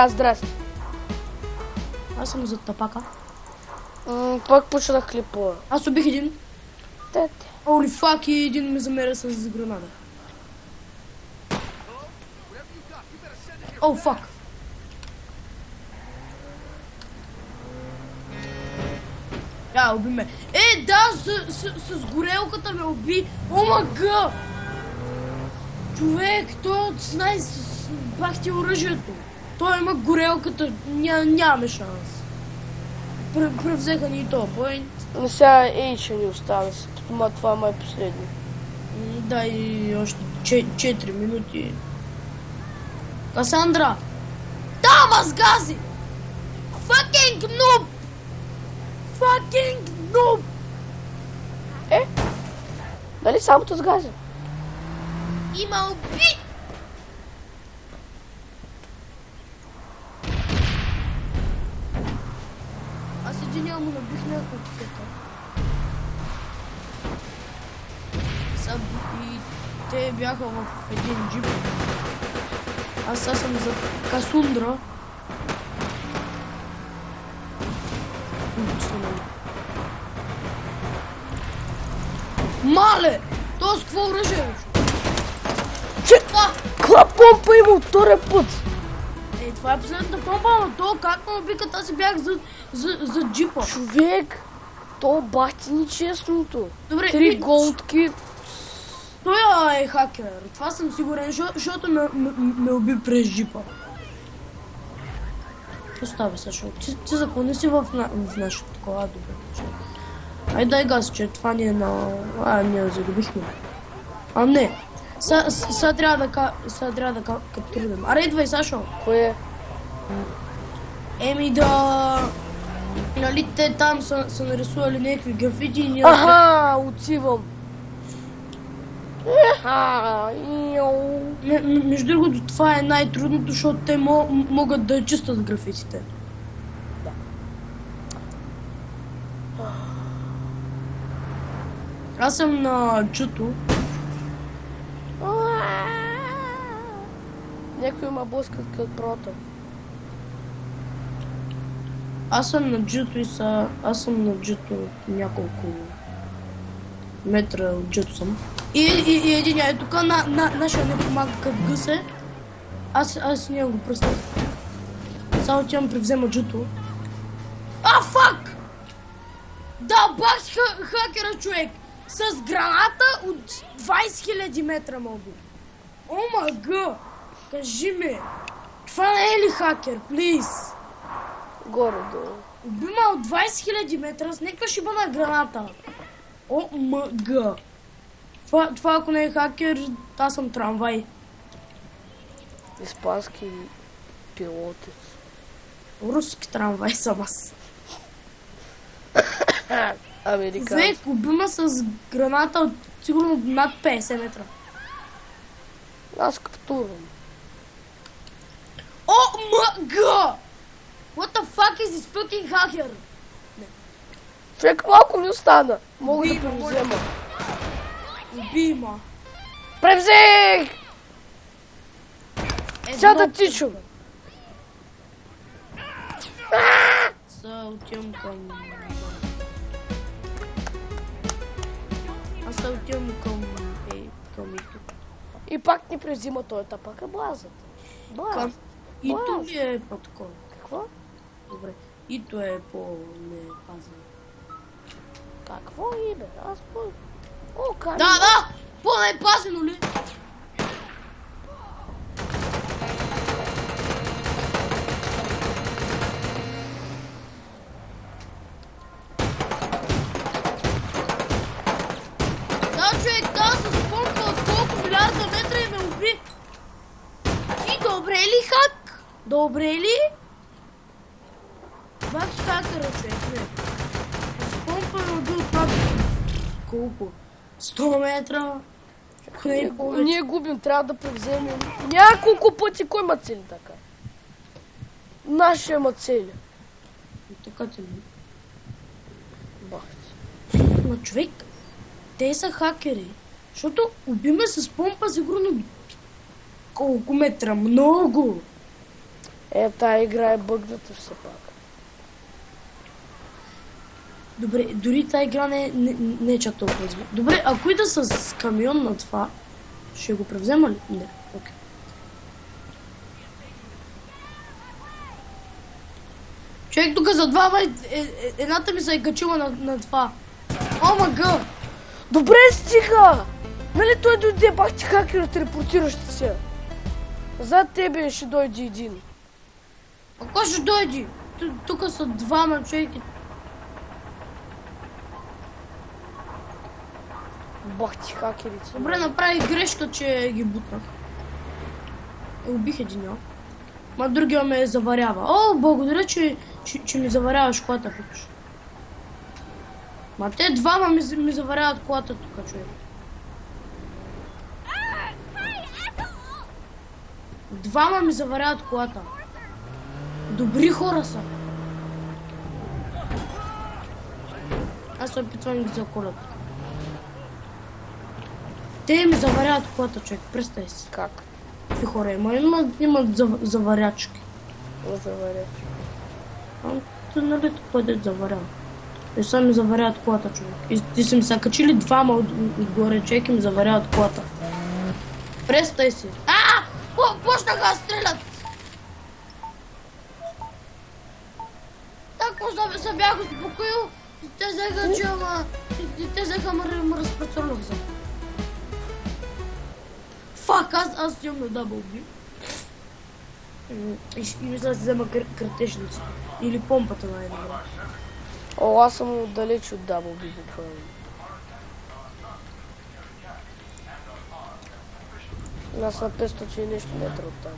Здрасти. Аз съм за тапака. Пак почнах клипа. Аз убих един. Тете. Оли фак, и един ме замеря с гранада. О, фак. Я, уби ме. Да, с горелката ме уби. О, мага! Човек, той знае с бахти оръжието. Той има горелката, нямаме шанс. Превзеха ни то, поинт. Но сега Ейча ни остана. Това май е последно. Да, и още 4 минути. Касандра! Там с гази! Fucking noob! Fucking noob! Дали самото с газа? Има уби! Аз единия му набих няколко фета. И те бяха в един джип. Аз сега съм за Касундра. Мале! То с какво оръжие? Каква помпа има от втория път? Това е последната помпа, но то как ме обикат, аз си бях за джипа. Човек! То бахти ни честното. Добре, 3 голдки. Той е хакер, това съм сигурен, защото ме уби през джипа. Остави се, защото ти запълни си в нашето такова добре. Ай дай газ, че това ни е на... ние загубихме. Не. Сега трябва да каптурим. Аре, идвай, Сашо. Кое? Нали те там са нарисували някакви графити и ние... Аха, отивам. Между другото, това е най-трудното, защото те могат да чистят графитите. Аз съм на джуто. Някой ма блъскат като прота. Аз съм на джуто няколко метра от джуто съм. И един е тук, нашия не помага като гъсе. Аз няма го пръснах. Само отивам превзема джуто. Фак! Да, бах хакера, човек! С граната от 20 000 метра ме уби. О, мага! Кажи ми, това не е ли хакер, плиз? Горе-долу. Уби ме от 20 000 метра с някаква шибана граната. О, мага! Това ако не е хакер, аз съм трамвай. Испански пилотец. Руски трамвай съм аз. Американски. Човек, уби ме с граната от сигурно над 50 метра. Аз каптурам. О, мага! What the fuck is this fucking hacker? Човек, малко ми остана. Мога да превзема. Уби ма. Превзех! Сега да тичам. Отивам към... Аз се отивам към... И пак ни превзима той пак е блазът. Ито ли е по-такова? Какво? Добре. Ито е по-непазен. Какво име? Аз по... О, как? Да! По-непазено ли? Добре ли? Бах хакера, човек, не. С помпа ме убил пак. Колко? 100 метра? Ние губим, трябва да превземем няколко пъти. Кой има цели така? Нашия има цели. Така ти ли? Бах ти. Но човек, те са хакери. Защото убиме с помпа сигурно колко метра? Много! Тая игра е бъгната все пак. Добре, дори тази игра не е чак толкова зле. Добре, ако ида с камион на това, ще го превзема ли? Не, окей. Човек тук за двама, едната ми се е качила на това. О, мага! Добре, стига! Нали той дойде, бах ти хакера, телепортиращи се. Зад тебе ще дойде един. А кой ще дойде? Тук са двама човеки. Бах ти хакерите. Добре, направих грешка, че ги бутнах. Убих един. Ма другия ме заварява. О, благодаря, че ми заваряваш колата, викаш. Ма те двама ми заваряват колата тук, човек. Двама ми заваряват колата. Добри хора са. Аз се опитвам ги за колата. Те ми заваряват колата, човек. Представи си. Как? Какви хора има? Имат заварячки. Заварячки. Те нали това да заварява? Те са ми заваряват колата, човек. И са ми се качили двама отгоре, човек и ми заваряват колата. Представи си. Почнаха да стрелят! Так му се бях успокоил и те взеха, че те взеха ме разпрацоваха. Фак, аз имам на дабълби. И мисля да си взема картежница. Или помпата най-добре. О, аз съм отдалеч от дабълби, буквално. Аз на 500 и нещо метра от там.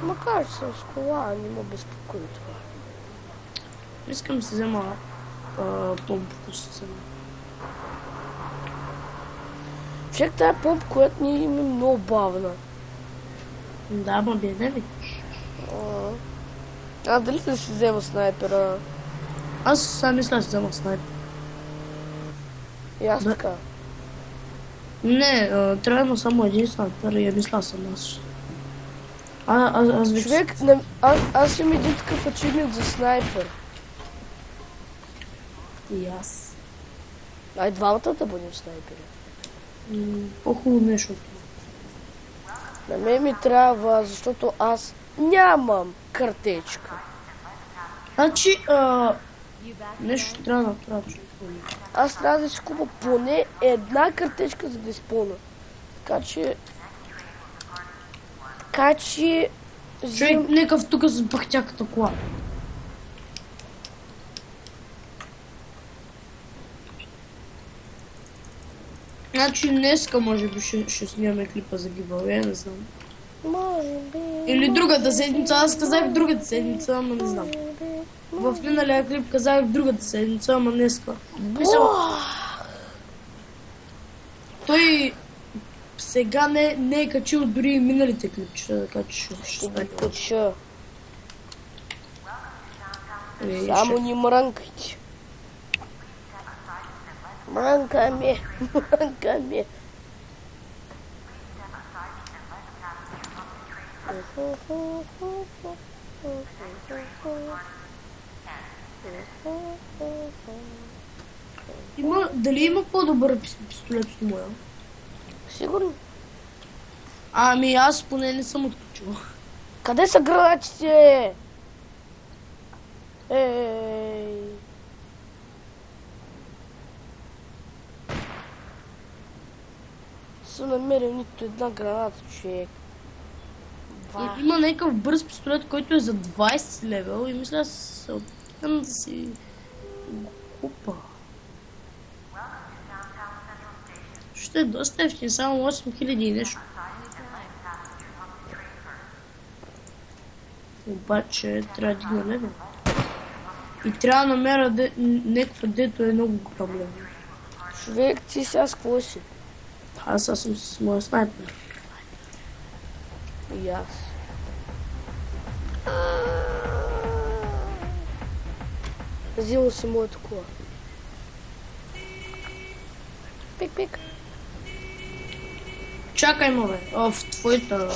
Макар че съм с кола, не ме безпокои това. Искам да си взема помпата, ще се. Човек, тая помпа, която ни има много бавна. Да, ма бе, не ви. Дали да си взема снайпера? Аз сам мисля да си взема снайпер. И аз Да. така. Не, трябва само един снайпер и я мисля съм аз. Аз вече... Човек, аз имам един такъв ачивмент за снайпер. И аз. Ай, двамата да бъдем снайпери. По-хубаво нещо. На мен ми трябва, защото аз нямам картечка. Значи, нещо трябва да направя. Аз трябва да си купа поне една картечка, за да изпълна. Така че... Човек, некъв тук с бахтяката кола. Значи днеска може би ще снимаме клипа за гибаве, не знам. Може би... Или другата седмица, аз казах другата седмица, ама не знам. В миналия клип казах другата седмица, ама днеска. Той сега не е качил дори и миналите клипчета, така че ще Ще ги кача. стане. Само ни мрънкайте. Мрънкаме. Дали има по-добър пистолет от моя? Сигурно. Ами аз поне не съм отключила. Къде са гранатите? Ей! Съм намерил нито една граната, човек. Има някакъв бърз пистолет, който е за 20 левел и мисля се опитам да си го купа. Ще е доста ефтин, само 8000 и нещо. Обаче трябва да дигна левел. И трябва да намеря някаква, дето е много голям левел. Човек, ти сега с какво си? Аз съм с моя снайпер. И аз. Взимам си моята кола. Пик-пик. Чакай, бе. В твоята